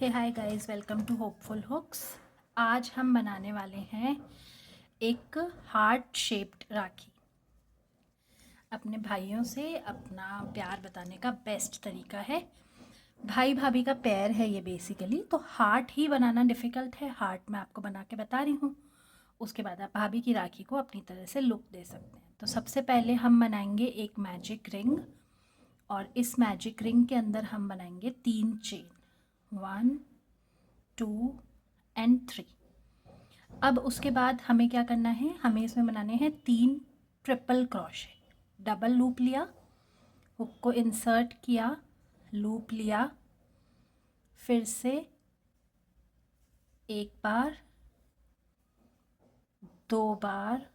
Hey hi guys, welcome to Hopeful Hooks. आज हम बनाने वाले हैं एक हार्ट शेप्ड राखी। अपने भाइयों से अपना प्यार बताने का बेस्ट तरीका है। भाई भाभी का पैर है ये बेसिकली, तो हार्ट ही बनाना डिफ़िकल्ट है। हार्ट मैं आपको बना के बता रही हूँ, उसके बाद आप भाभी की राखी को अपनी तरह से लुक दे सकते हैं। तो सबसे पहले हम बनाएंगे एक मैजिक रिंग, और इस मैजिक रिंग के अंदर हम बनाएंगे 3 चेन, 1 2 एंड 3। अब उसके बाद हमें क्या करना है, हमें इसमें बनाने हैं 3 ट्रिपल क्रोशे। डबल लूप लिया, हुक को इंसर्ट किया, लूप लिया, फिर से एक बार, 2 बार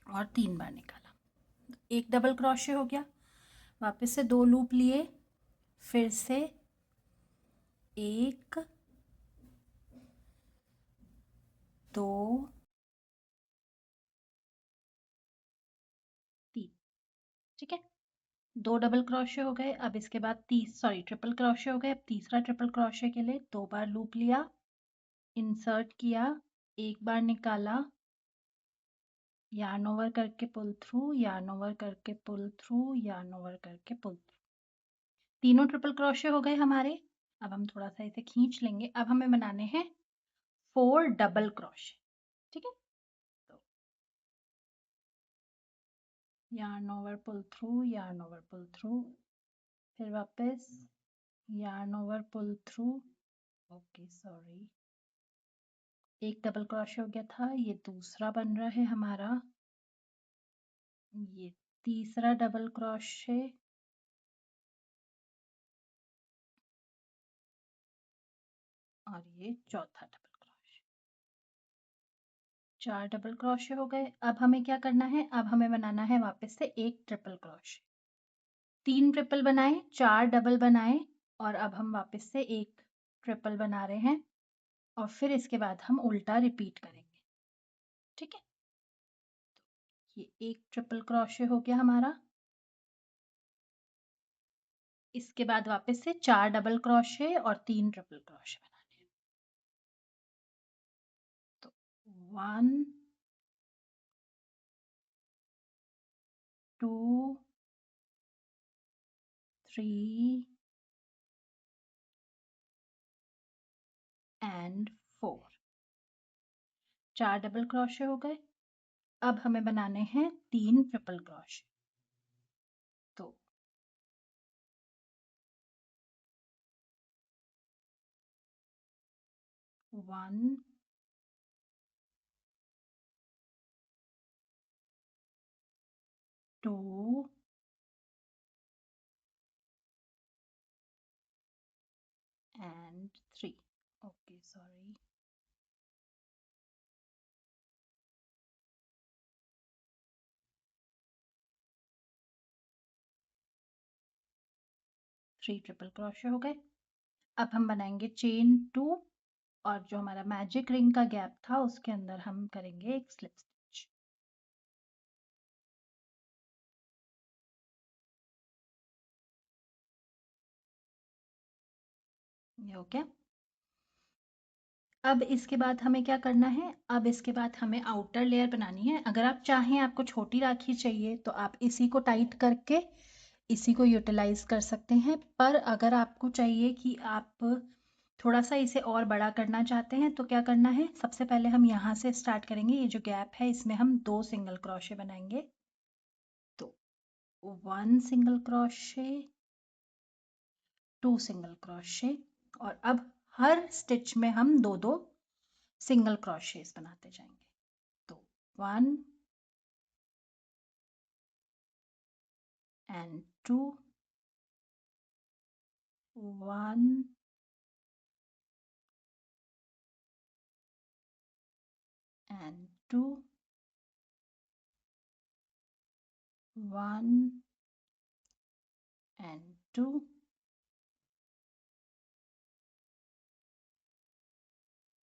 और 3 बार निकाला। एक डबल क्रोशे हो गया। वापस से 2 लूप लिए, फिर से 1 2 3। ठीक है, 2 डबल क्रोशे हो गए। अब इसके बाद ट्रिपल क्रोशे हो गए। अब तीसरा ट्रिपल क्रोशे के लिए 2 बार लूप लिया, इंसर्ट किया, एक बार निकाला, यार्न ओवर करके पुल थ्रू, यार्न ओवर करके पुल थ्रू, यार्न ओवर करके पुल थ्रू। तीनों ट्रिपल क्रोशे हो गए हमारे। अब हम थोड़ा सा इसे खींच लेंगे। अब हमें बनाने हैं 4 डबल क्रोशे। ठीक है, तो yarn over pull through, yarn over pull through, फिर वापस yarn over pull through. Okay sorry, एक डबल क्रोशे हो गया था, ये दूसरा बन रहा है हमारा, ये तीसरा डबल क्रोशे, और ये चौथा डबल क्रोशे। 4 डबल क्रोशे हो गए। अब हमें क्या करना है, अब हमें बनाना है वापस से एक ट्रिपल क्रोशे। 3 ट्रिपल बनाए, 4 डबल बनाए, और अब हम वापस से एक ट्रिपल बना रहे हैं, और फिर इसके बाद हम उल्टा रिपीट करेंगे। ठीक है, तो ये एक ट्रिपल क्रोशे हो गया हमारा। इसके बाद वापस से 4 डबल क्रोशे और 3 ट्रिपल क्रोशे बनाने हैं। तो 1 2 3 एंड 4। 4 डबल क्रोशे हो गए। अब हमें बनाने हैं 3 ट्रिपल क्रोशे। तो 1 2 and 3। okay sorry, 3 triple crochet हो गए। अब हम बनाएंगे चेन 2, और जो हमारा मैजिक रिंग का गैप था उसके अंदर हम करेंगे एक स्लिप स्टिच। ये हो गया। अब इसके बाद हमें क्या करना है, अब इसके बाद हमें आउटर लेयर बनानी है। अगर आप चाहें, आपको छोटी राखी चाहिए तो आप इसी को टाइट करके इसी को यूटिलाइज कर सकते हैं। पर अगर आपको चाहिए कि आप थोड़ा सा इसे और बड़ा करना चाहते हैं, तो क्या करना है, सबसे पहले हम यहाँ से स्टार्ट करेंगे। ये जो गैप है इसमें हम 2 सिंगल क्रोशे बनाएंगे। तो 1 सिंगल क्रोशे, 2 सिंगल क्रोशे, और अब हर स्टिच में हम 2-2 सिंगल क्रोशेस बनाते जाएंगे। तो 1 and 2, 1 and 2, 1 and 2,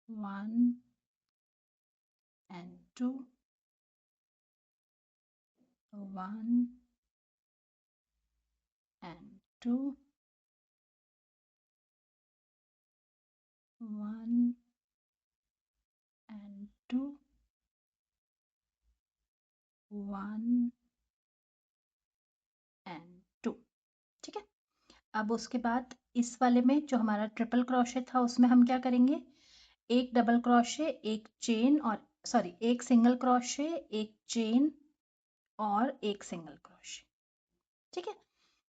1 and 2, 1 and 2, 1 and 2, 1 and 2। ठीक है, अब उसके बाद इस वाले में जो हमारा ट्रिपल क्रोशे था उसमें हम क्या करेंगे, एक डबल क्रोशे, एक चेन, और सॉरी एक सिंगल क्रोशे, एक चेन और एक सिंगल क्रोशे। ठीक है,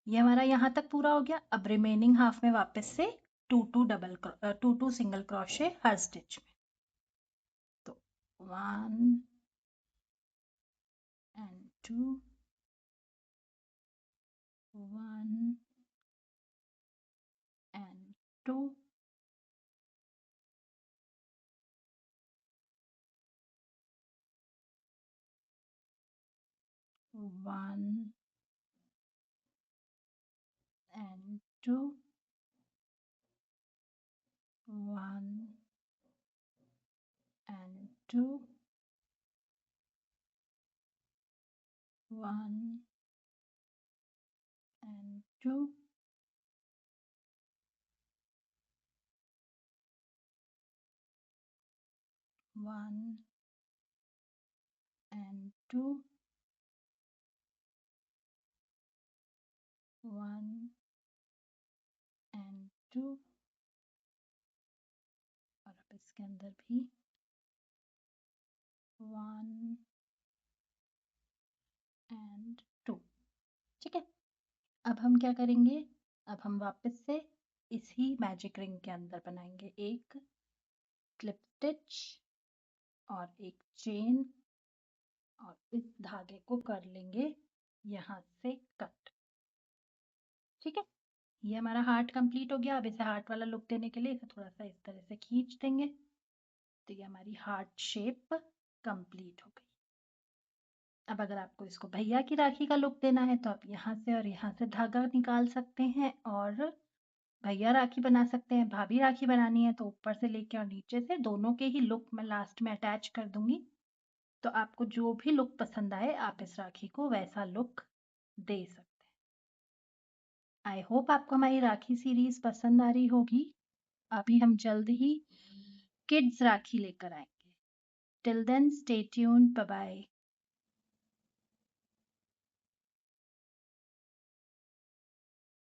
ये हमारा यहाँ तक पूरा हो गया। अब रिमेनिंग हाफ में वापस से टू सिंगल क्रोशे हर स्टिच में। तो 1 and 2, 1 and 2, 1 and 2, 1 and 2, 1 and 2, 1 and 2, 1 and 2, और अब इसके अंदर भी 1 and 2। ठीक है, अब हम क्या करेंगे, अब हम वापस से इसी मैजिक रिंग के अंदर बनाएंगे एक क्लिप स्टिच और एक चेन, और इस धागे को कर लेंगे यहाँ से कट। ठीक है, ये हमारा हार्ट कंप्लीट हो गया। अब इसे हार्ट वाला लुक देने के लिए इसे थोड़ा सा इस तरह से खींच देंगे, तो ये हमारी हार्ट शेप कंप्लीट हो गई। अब अगर आपको इसको भैया की राखी का लुक देना है तो आप यहाँ से और यहाँ से धागा निकाल सकते हैं और भैया राखी बना सकते हैं। भाभी राखी बनानी है तो ऊपर से लेके और नीचे से दोनों के ही लुक मैं लास्ट में अटैच कर दूंगी। तो आपको जो भी लुक पसंद आए आप इस राखी को वैसा लुक दे सकते हैं। आई होप आपको हमारी राखी सीरीज पसंद आ रही होगी। अभी हम जल्द ही किड्स राखी लेकर आएंगे। Till then stay tuned, bye bye.